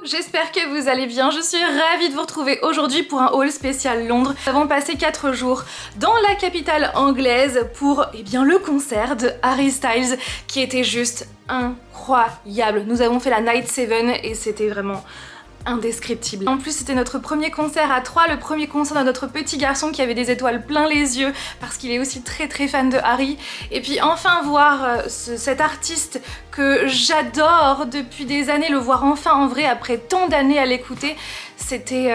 j'espère que vous allez bien. Je suis ravie de vous retrouver aujourd'hui pour un haul spécial Londres. Nous avons passé 4 jours dans la capitale anglaise pour le concert de Harry Styles qui était juste incroyable. Nous avons fait la Night 7 et c'était vraiment indescriptible. En plus c'était notre premier concert à 3, le premier concert de notre petit garçon qui avait des étoiles plein les yeux parce qu'il est aussi très fan de Harry. Et puis enfin voir cet artiste que j'adore depuis des années, le voir enfin en vrai après tant d'années à l'écouter, c'était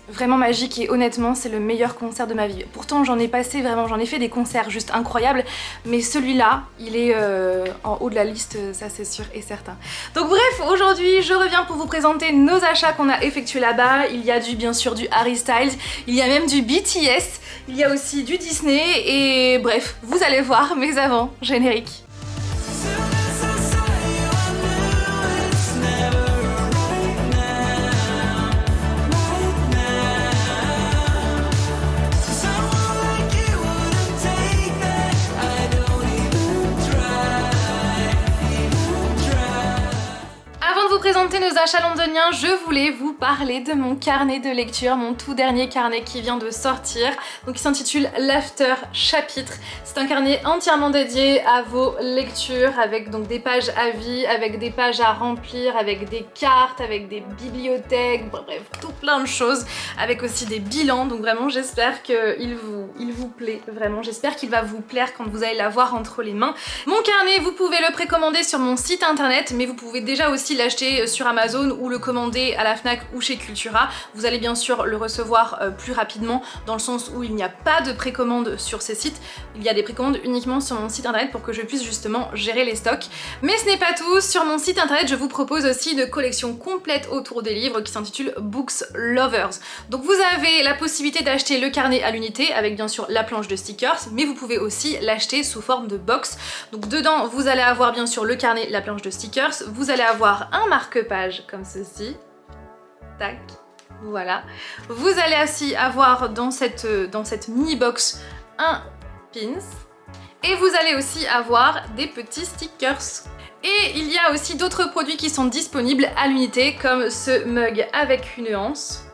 vraiment magique et honnêtement c'est le meilleur concert de ma vie. Pourtant j'en ai fait des concerts juste incroyables, mais celui-là il est en haut de la liste, ça c'est sûr et certain. Donc bref, aujourd'hui je reviens pour vous présenter nos achats qu'on a effectués là-bas. Il y a bien sûr du Harry Styles, il y a même du BTS, il y a aussi du Disney et bref, vous allez voir, mais avant, générique. Présenter nos achats londoniens, je voulais vous parler de mon carnet de lecture, mon tout dernier carnet qui vient de sortir. Donc il s'intitule l'After Chapitre. C'est un carnet entièrement dédié à vos lectures avec donc des pages à vie, avec des pages à remplir, avec des cartes, avec des bibliothèques, bref, tout plein de choses, avec aussi des bilans. Donc vraiment j'espère qu'il vous plaît, vraiment j'espère qu'il va vous plaire quand vous allez l'avoir entre les mains. Mon carnet, vous pouvez le précommander sur mon site internet, mais vous pouvez déjà aussi l'acheter sur Amazon ou le commander à la Fnac ou chez Cultura. Vous allez bien sûr le recevoir plus rapidement dans le sens où il n'y a pas de précommande sur ces sites. Il y a des précommandes uniquement sur mon site internet pour que je puisse justement gérer les stocks. Mais ce n'est pas tout, sur mon site internet je vous propose aussi une collection complète autour des livres qui s'intitule Books Lovers. Donc vous avez la possibilité d'acheter le carnet à l'unité avec bien sûr la planche de stickers, mais vous pouvez aussi l'acheter sous forme de box. Donc dedans vous allez avoir bien sûr le carnet, la planche de stickers, vous allez avoir un marque-page comme ceci, tac, voilà. Vous allez aussi avoir dans cette mini box un pins et vous allez aussi avoir des petits stickers. Et il y a aussi d'autres produits qui sont disponibles à l'unité comme ce mug avec une anse.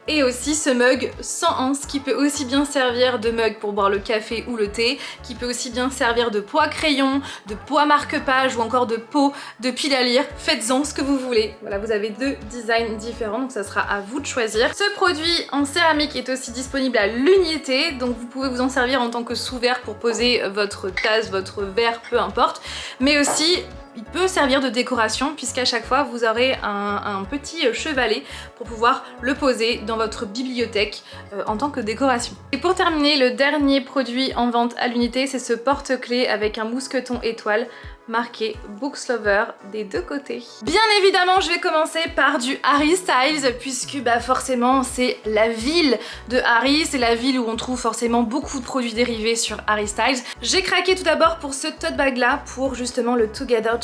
Et aussi ce mug sans anse qui peut aussi bien servir de mug pour boire le café ou le thé, qui peut aussi bien servir de pot à crayon, de pot à marque-page ou encore de pot de pile à lire. Faites-en ce que vous voulez. Voilà, vous avez 2 designs différents, donc ça sera à vous de choisir. Ce produit en céramique est aussi disponible à l'unité, donc vous pouvez vous en servir en tant que sous-verre pour poser votre tasse, votre verre, peu importe, mais aussi il peut servir de décoration puisqu'à chaque fois vous aurez un petit chevalet pour pouvoir le poser dans votre bibliothèque en tant que décoration. Et pour terminer, le dernier produit en vente à l'unité, c'est ce porte-clés avec un mousqueton étoile marqué Books Lover des deux côtés. Bien évidemment, je vais commencer par du Harry Styles puisque forcément c'est la ville de Harry, c'est la ville où on trouve forcément beaucoup de produits dérivés sur Harry Styles. J'ai craqué tout d'abord pour ce tote bag là pour justement le Together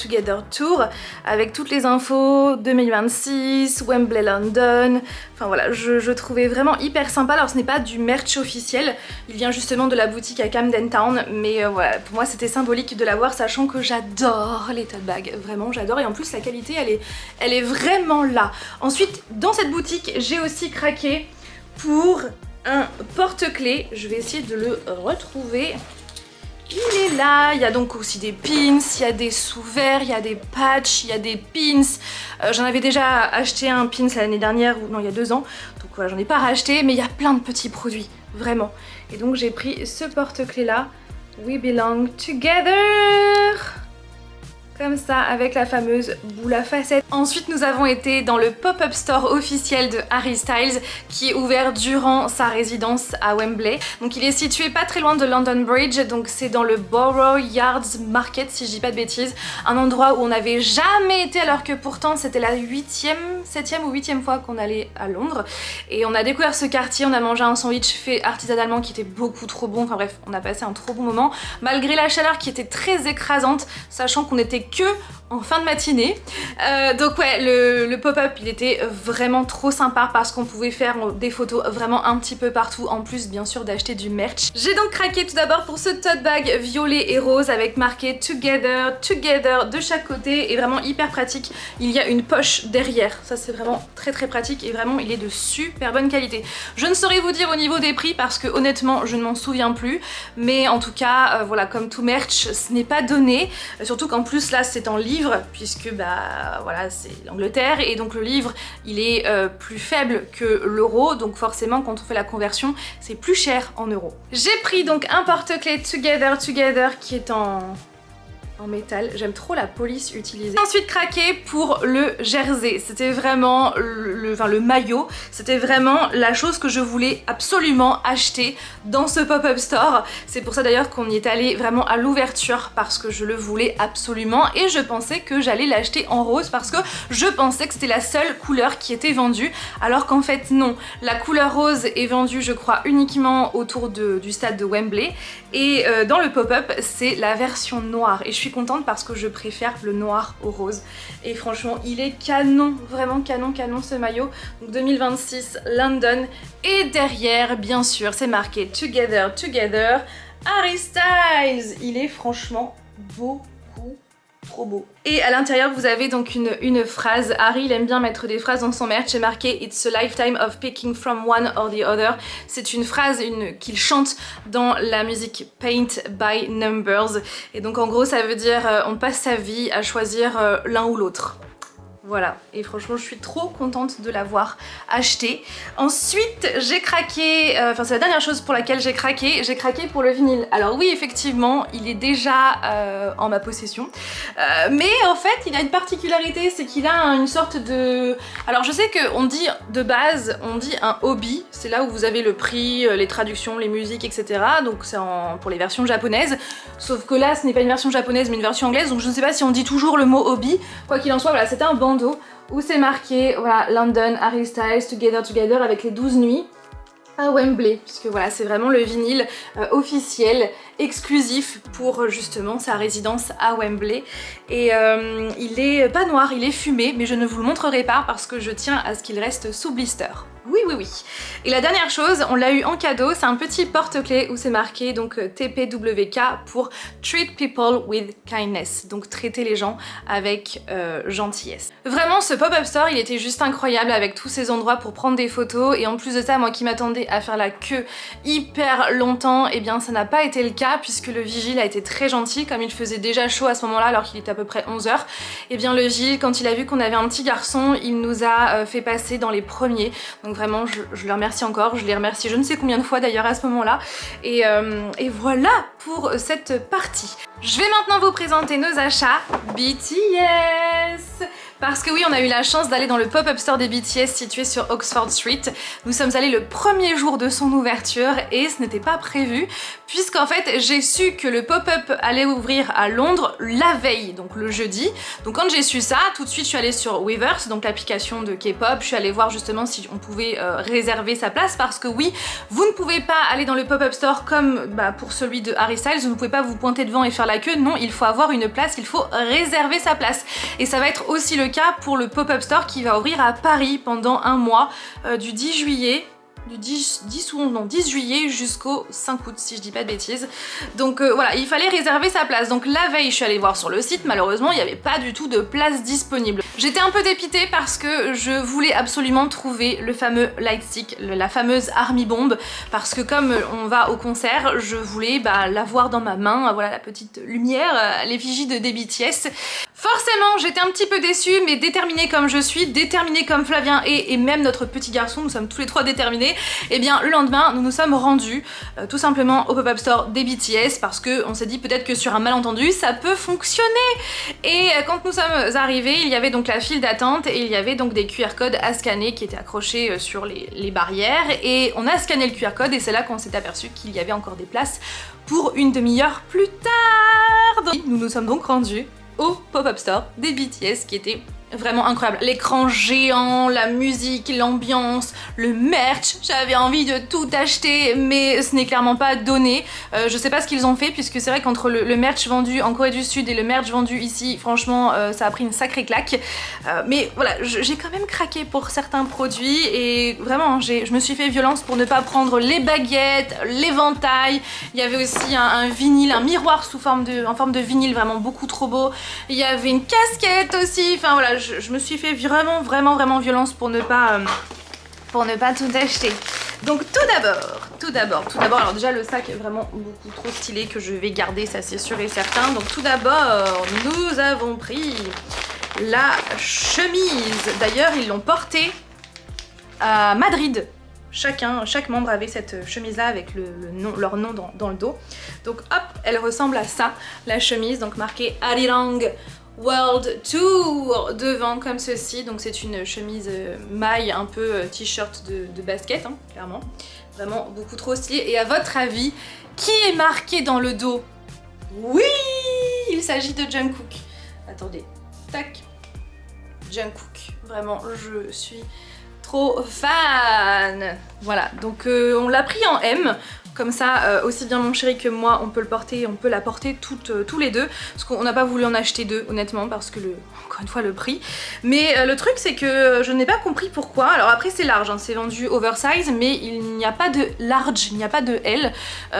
Tour avec toutes les infos 2026, Wembley London, enfin voilà, je trouvais vraiment hyper sympa. Alors ce n'est pas du merch officiel, il vient justement de la boutique à Camden Town, mais voilà, pour moi c'était symbolique de l'avoir sachant que j'adore les tote bags, vraiment j'adore, et en plus la qualité elle est vraiment là. Ensuite dans cette boutique j'ai aussi craqué pour un porte-clés, je vais essayer de le retrouver. Il est là, il y a donc aussi des pins, il y a des sous-verres, il y a des patchs, il y a des pins. J'en avais déjà acheté un pins l'année dernière, ou non il y a 2 ans, donc voilà, j'en ai pas racheté, mais il y a plein de petits produits, vraiment. Et donc j'ai pris ce porte-clés là, We Belong Together, comme ça, avec la fameuse boule à facettes. Ensuite nous avons été dans le pop-up store officiel de Harry Styles qui est ouvert durant sa résidence à Wembley. Donc il est situé pas très loin de London Bridge, donc c'est dans le Borough Yards Market si je dis pas de bêtises, un endroit où on n'avait jamais été alors que pourtant c'était la 7e ou 8e fois qu'on allait à Londres. Et on a découvert ce quartier, on a mangé un sandwich fait artisanalement qui était beaucoup trop bon, enfin bref, on a passé un trop bon moment malgré la chaleur qui était très écrasante, sachant qu'on était que en fin de matinée. Donc ouais, le pop-up il était vraiment trop sympa parce qu'on pouvait faire des photos vraiment un petit peu partout, en plus bien sûr d'acheter du merch. J'ai donc craqué tout d'abord pour ce tote bag violet et rose avec marqué Together, Together de chaque côté, et vraiment hyper pratique. Il y a une poche derrière, ça c'est vraiment très pratique et vraiment il est de super bonne qualité. Je ne saurais vous dire au niveau des prix parce que honnêtement je ne m'en souviens plus, mais en tout cas voilà, comme tout merch ce n'est pas donné, surtout qu'en plus là c'est en livre puisque bah voilà c'est l'Angleterre et donc le livre il est plus faible que l'euro, donc forcément quand on fait la conversion c'est plus cher en euros. J'ai pris donc un porte-clés Together Together qui est en métal, j'aime trop la police utilisée. Ensuite craqué pour le jersey, c'était vraiment le maillot, c'était vraiment la chose que je voulais absolument acheter dans ce pop-up store. C'est pour ça d'ailleurs qu'on y est allé vraiment à l'ouverture parce que je le voulais absolument et je pensais que j'allais l'acheter en rose parce que je pensais que c'était la seule couleur qui était vendue, alors qu'en fait non, la couleur rose est vendue je crois uniquement autour du stade de Wembley et dans le pop-up c'est la version noire et je suis contente parce que je préfère le noir au rose et franchement il est canon, vraiment canon ce maillot. Donc 2026 London et derrière bien sûr c'est marqué Together Together Harry Styles. Il est franchement beaucoup trop beau. Et à l'intérieur vous avez donc une phrase. Harry il aime bien mettre des phrases dans son merch, c'est marqué It's a lifetime of picking from one or the other. C'est une phrase qu'il chante dans la musique Paint by Numbers et donc en gros ça veut dire on passe sa vie à choisir l'un ou l'autre. Voilà, et franchement je suis trop contente de l'avoir acheté. Ensuite j'ai craqué, enfin c'est la dernière chose pour laquelle j'ai craqué pour le vinyle. Alors oui effectivement il est déjà en ma possession, mais en fait il a une particularité, c'est qu'il a une sorte de... Alors je sais qu'on dit de base, on dit un hobby, c'est là où vous avez le prix, les traductions, les musiques etc. Donc c'est pour les versions japonaises, sauf que là ce n'est pas une version japonaise mais une version anglaise, donc je ne sais pas si on dit toujours le mot hobby. Quoi qu'il en soit, voilà, c'était un bandeau où c'est marqué voilà, London, Harry Styles, Together Together avec les 12 nuits à Wembley, puisque voilà c'est vraiment le vinyle officiel, exclusif pour justement sa résidence à Wembley. Et il est pas noir, il est fumé, mais je ne vous le montrerai pas parce que je tiens à ce qu'il reste sous blister. Oui. Et la dernière chose, on l'a eu en cadeau, c'est un petit porte-clés où c'est marqué donc TPWK pour Treat People with Kindness, donc traiter les gens avec gentillesse. Vraiment ce pop-up store il était juste incroyable avec tous ces endroits pour prendre des photos et en plus de ça moi qui m'attendais à faire la queue hyper longtemps, et bien ça n'a pas été le cas puisque le vigile a été très gentil, comme il faisait déjà chaud à ce moment-là alors qu'il était à peu près 11h, et bien le vigile quand il a vu qu'on avait un petit garçon il nous a fait passer dans les premiers. Donc vraiment je le remercie encore, je l'ai remercié je ne sais combien de fois d'ailleurs à ce moment là et voilà pour cette partie. Je vais maintenant vous présenter nos achats BTS. Parce que oui, on a eu la chance d'aller dans le pop-up store des BTS situé sur Oxford Street. Nous sommes allés le premier jour de son ouverture et ce n'était pas prévu puisqu'en fait j'ai su que le pop-up allait ouvrir à Londres la veille, donc le jeudi. Donc quand j'ai su ça, tout de suite je suis allée sur Weverse, donc l'application de K-pop, je suis allée voir justement si on pouvait réserver sa place parce que oui, vous ne pouvez pas aller dans le pop-up store comme pour celui de Harry Styles, vous ne pouvez pas vous pointer devant et faire la queue, non, il faut avoir une place, il faut réserver sa place. Et ça va être aussi le cas pour le pop-up store qui va ouvrir à Paris pendant un mois, du 10 juillet. Du 10 juillet jusqu'au 5 août si je dis pas de bêtises. Donc voilà, il fallait réserver sa place. Donc la veille je suis allée voir sur le site, malheureusement il n'y avait pas du tout de place disponible. J'étais un peu dépitée parce que je voulais absolument trouver le fameux lightstick, la fameuse Army Bomb, parce que comme on va au concert, je voulais l'avoir dans ma main, voilà la petite lumière, l'effigie de des BTS. Forcément j'étais un petit peu déçue, mais déterminée comme je suis, déterminée comme Flavien et même notre petit garçon, nous sommes tous les trois déterminés. Et bien le lendemain nous nous sommes rendus tout simplement au pop-up store des BTS parce que on s'est dit peut-être que sur un malentendu ça peut fonctionner. Et quand nous sommes arrivés il y avait donc la file d'attente et il y avait donc des QR codes à scanner qui étaient accrochés sur les barrières et on a scanné le QR code et c'est là qu'on s'est aperçu qu'il y avait encore des places pour une demi-heure plus tard. Nous nous sommes donc rendus au pop-up store des BTS qui était Vraiment incroyable. L'écran géant, la musique, l'ambiance, le merch. J'avais envie de tout acheter, mais ce n'est clairement pas donné. Je sais pas ce qu'ils ont fait, puisque c'est vrai qu'entre le merch vendu en Corée du Sud et le merch vendu ici, franchement, ça a pris une sacrée claque. Mais voilà, j'ai quand même craqué pour certains produits et vraiment, je me suis fait violence pour ne pas prendre les baguettes, l'éventail. Il y avait aussi un vinyle, un miroir en forme de vinyle, vraiment beaucoup trop beau. Il y avait une casquette aussi. Enfin voilà, je me suis fait vraiment violence pour ne pas tout acheter. Donc tout d'abord, alors déjà le sac est vraiment beaucoup trop stylé que je vais garder, ça c'est sûr et certain. Donc tout d'abord, nous avons pris la chemise. D'ailleurs, ils l'ont portée à Madrid. Chaque membre avait cette chemise là avec leur nom dans le dos. Donc hop, elle ressemble à ça, la chemise, donc marquée Arirang World Tour devant comme ceci. Donc c'est une chemise maille, un peu t-shirt de basket, hein, clairement. Vraiment beaucoup trop stylé. Et à votre avis, qui est marqué dans le dos? Oui, il s'agit de Jungkook. Attendez, tac, Jungkook. Vraiment, je suis trop fan. Voilà, donc on l'a pris en M. Comme ça, aussi bien mon chéri que moi, on peut le porter, on peut la porter tous les deux. Parce qu'on n'a pas voulu en acheter deux, honnêtement, parce que encore une fois, le prix. Mais le truc, c'est que je n'ai pas compris pourquoi. Alors après, c'est large, hein, c'est vendu oversize, mais il n'y a pas de large, il n'y a pas de L.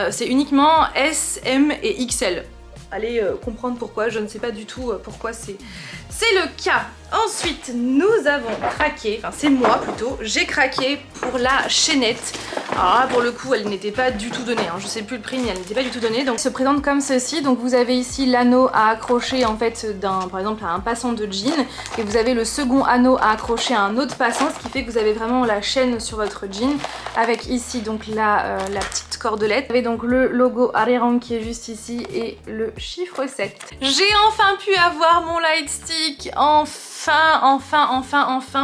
C'est uniquement S, M et XL. Allez comprendre pourquoi, je ne sais pas du tout pourquoi c'est le cas. Ensuite, nous avons craqué, enfin c'est moi plutôt, j'ai craqué pour la chaînette. Alors là, pour le coup, elle n'était pas du tout donnée, hein. Je sais plus le prix, mais elle n'était pas du tout donnée. Donc, elle se présente comme ceci. Donc, vous avez ici l'anneau à accrocher en fait par exemple, à un passant de jean. Et vous avez le second anneau à accrocher à un autre passant, ce qui fait que vous avez vraiment la chaîne sur votre jean. Avec ici, donc la petite cordelette. Vous avez donc le logo Arirang qui est juste ici et le chiffre 7. J'ai enfin pu avoir mon light stick, enfin,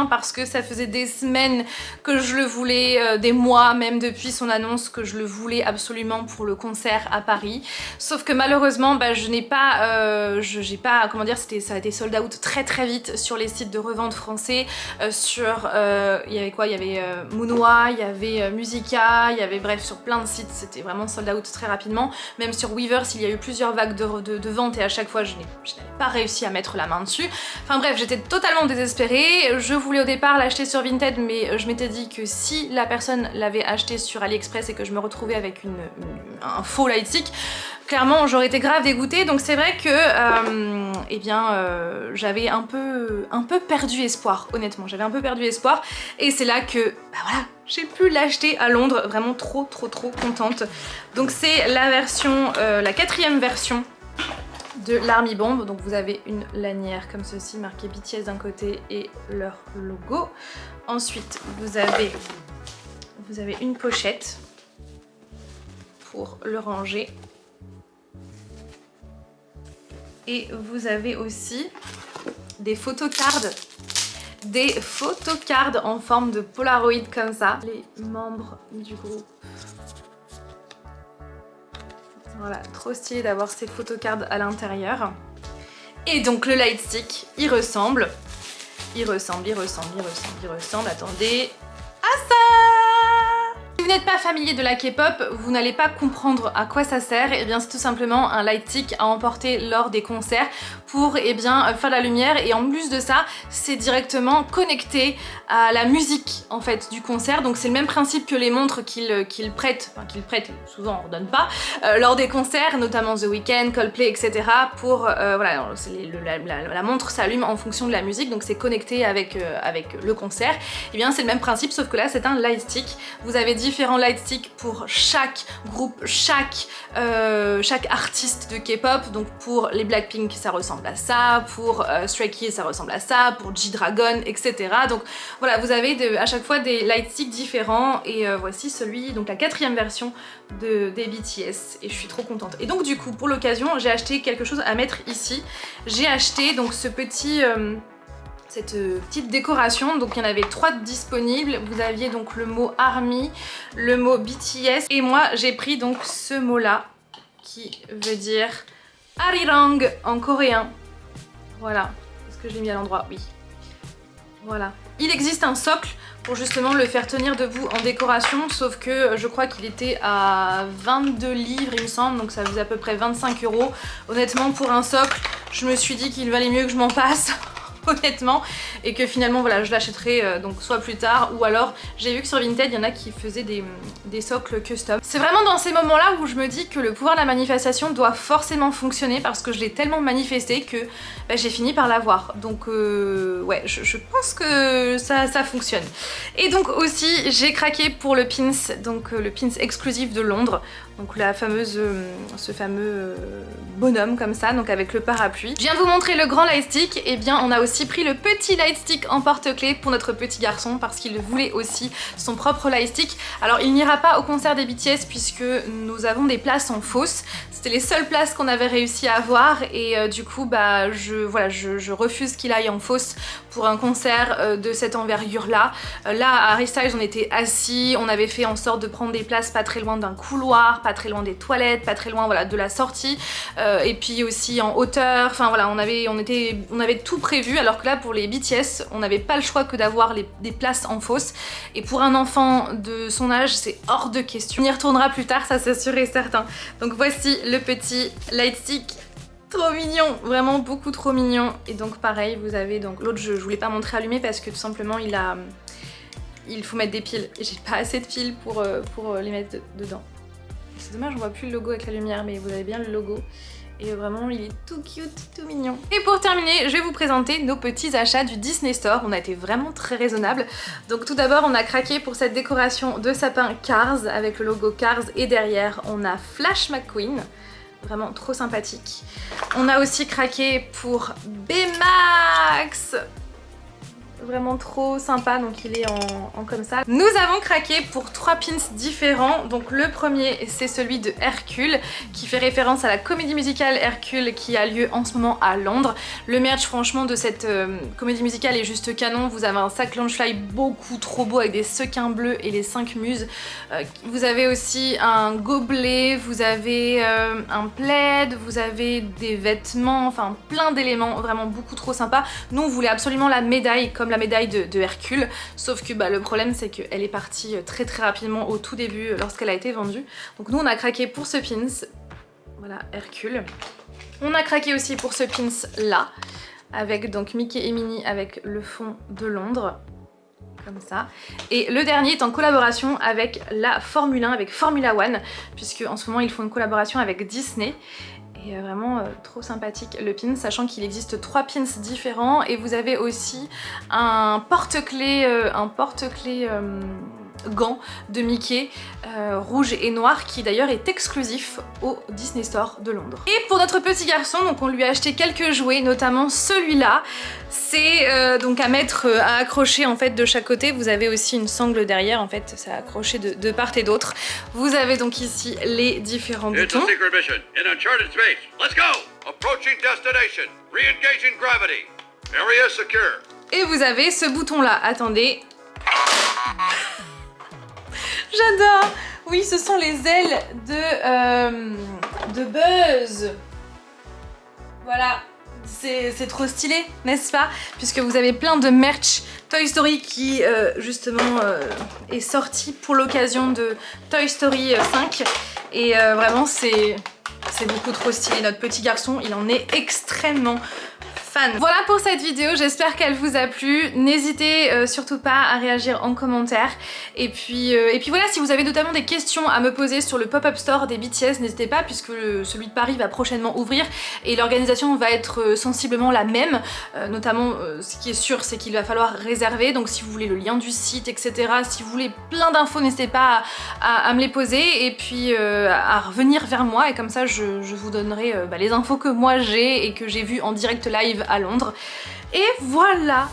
parce que ça faisait des semaines que je le voulais, des mois même depuis son annonce que je le voulais absolument pour le concert à Paris. Sauf que malheureusement, bah, je n'ai pas, j'ai pas, comment dire, ça a été sold out très vite sur les sites de revente français, il y avait quoi? Il y avait Moonwa, il y avait Musica, il y avait bref sur plein de sites, c'était vraiment sold out très rapidement. Même sur Weverse, il y a eu plusieurs vagues de vente et à chaque fois je n'avais pas réussi à mettre la main dessus. Enfin bref, j'étais totalement désespérée. Je voulais au départ l'acheter sur Vinted, mais je m'étais dit que si la personne l'avait acheté sur AliExpress et que je me retrouvais avec un faux light stick, clairement j'aurais été grave dégoûtée. Donc c'est vrai que j'avais un peu perdu espoir, honnêtement. J'avais un peu perdu espoir et c'est là que bah voilà, j'ai pu l'acheter à Londres. Vraiment trop contente. Donc c'est la version, la 4e version de l'Army Bomb. Donc vous avez une lanière comme ceci marquée BTS d'un côté et leur logo. Ensuite vous avez une pochette pour le ranger et vous avez aussi des photocards en forme de Polaroid comme ça. Les membres du groupe. Voilà, trop stylé d'avoir ces photocards à l'intérieur. Et donc le light stick, il ressemble, attendez, à ça! Si vous n'êtes pas familier de la K-pop, vous n'allez pas comprendre à quoi ça sert. Et bien c'est tout simplement un light stick à emporter lors des concerts pour faire la lumière. Et en plus de ça, c'est directement connecté à la musique en fait du concert. Donc c'est le même principe que les montres qu'ils prêtent, souvent on ne redonne pas, lors des concerts, notamment The Weeknd, Coldplay, etc. Pour voilà, la montre s'allume en fonction de la musique, donc c'est connecté avec le concert. Et bien c'est le même principe, sauf que là c'est un light stick. Vous avez différents light sticks pour chaque groupe, chaque artiste de K-pop. Donc pour les Blackpink ça ressemble à ça, pour Stray Kids ça ressemble à ça, pour G-Dragon, etc. Donc voilà, vous avez à chaque fois des light sticks différents et voici celui, donc la 4e version des BTS et je suis trop contente. Et donc du coup pour l'occasion j'ai acheté quelque chose à mettre ici. J'ai acheté donc cette petite décoration, donc il y en avait 3 disponibles. Vous aviez donc le mot ARMY, le mot BTS et moi j'ai pris donc ce mot là qui veut dire Arirang en coréen. Voilà, est-ce que je l'ai mis à l'endroit? Oui. Voilà. Il existe un socle pour justement le faire tenir debout en décoration, sauf que je crois qu'il était à 22 livres il me semble, donc ça faisait à peu près 25 €. Honnêtement, pour un socle, je me suis dit qu'il valait mieux que je m'en passe. Honnêtement, et que finalement voilà, je l'achèterai donc soit plus tard, ou alors j'ai vu que sur Vinted il y en a qui faisaient des socles custom. C'est vraiment dans ces moments là où je me dis que le pouvoir de la manifestation doit forcément fonctionner, parce que je l'ai tellement manifesté que bah, j'ai fini par l'avoir. Donc ouais, je pense que ça fonctionne. Et donc aussi j'ai craqué pour le pins, donc le pins exclusif de Londres, donc la fameuse, ce fameux bonhomme comme ça, donc avec le parapluie. Je viens de vous montrer le grand lightstick, et bien on a aussi pris le petit lightstick en porte-clés pour notre petit garçon, parce qu'il voulait aussi son propre lightstick. Alors il n'ira pas au concert des BTS puisque nous avons des places en fosse. C'était les seules places qu'on avait réussi à avoir, et du coup bah je refuse qu'il aille en fosse pour un concert de cette envergure là. Là à Harry Styles on était assis, on avait fait en sorte de prendre des places pas très loin d'un couloir, pas très loin des toilettes, pas très loin voilà, de la sortie, et puis aussi en hauteur, enfin voilà, on avait tout prévu, alors que là pour les BTS on n'avait pas le choix que d'avoir des places en fosse, et pour un enfant de son âge c'est hors de question. On y retournera plus tard, ça c'est sûr et certain. Donc voici le petit lightstick. Trop mignon, vraiment beaucoup trop mignon. Et donc pareil, vous avez donc l'autre, je voulais pas montrer allumé parce que tout simplement il faut mettre des piles, et j'ai pas assez de piles pour les mettre dedans. C'est dommage, on voit plus le logo avec la lumière, mais vous avez bien le logo. Et vraiment il est tout cute, tout mignon. Et pour terminer, je vais vous présenter nos petits achats du Disney Store. On a été vraiment très raisonnable. Donc tout d'abord on a craqué pour cette décoration de sapin Cars avec le logo Cars, et derrière on a Flash McQueen. Vraiment trop sympathique. On a aussi craqué pour Baymax. Vraiment trop sympa, donc il est en comme ça. Nous avons craqué pour 3 pins différents. Donc le premier c'est celui de Hercule, qui fait référence à la comédie musicale Hercule qui a lieu en ce moment à Londres. Le merch franchement de cette comédie musicale est juste canon. Vous avez un sac Loungefly beaucoup trop beau avec des sequins bleus et les 5 muses. Vous avez aussi un gobelet, vous avez un plaid, vous avez des vêtements, enfin plein d'éléments vraiment beaucoup trop sympa. Nous on voulait absolument la médaille comme la médaille de Hercule, sauf que bah, le problème c'est qu'elle est partie très rapidement au tout début lorsqu'elle a été vendue. Donc nous on a craqué pour ce pins, voilà Hercule. On a craqué aussi pour ce pins là, avec donc Mickey et Minnie avec le fond de Londres, comme ça. Et le dernier est en collaboration avec la Formule 1, avec Formula One, puisque en ce moment ils font une collaboration avec Disney. Et vraiment trop sympathique le pin, sachant qu'il existe 3 pins différents, et vous avez aussi un porte-clés gant de Mickey rouge et noir, qui d'ailleurs est exclusif au Disney Store de Londres. Et pour notre petit garçon, donc on lui a acheté quelques jouets, notamment celui-là. C'est donc à mettre, à accrocher en fait de chaque côté. Vous avez aussi une sangle derrière, en fait c'est accroché de part et d'autre. Vous avez donc ici les différents boutons. Et vous avez ce bouton là, attendez. J'adore! Oui, ce sont les ailes de Buzz. Voilà, c'est trop stylé, n'est-ce pas? Puisque vous avez plein de merch Toy Story qui justement est sorti pour l'occasion de Toy Story 5. Et vraiment c'est beaucoup trop stylé. Notre petit garçon, il en est extrêmement fan. Voilà pour cette vidéo, j'espère qu'elle vous a plu. N'hésitez surtout pas à réagir en commentaire. Et puis voilà, si vous avez notamment des questions à me poser sur le pop-up store des BTS, n'hésitez pas, puisque celui de Paris va prochainement ouvrir et l'organisation va être sensiblement la même. Notamment, ce qui est sûr, c'est qu'il va falloir réserver. Donc si vous voulez le lien du site, etc., si vous voulez plein d'infos, n'hésitez pas à me les poser, et puis à revenir vers moi, et comme ça je vous donnerai les infos que moi j'ai et que j'ai vues en direct live à Londres. Et voilà!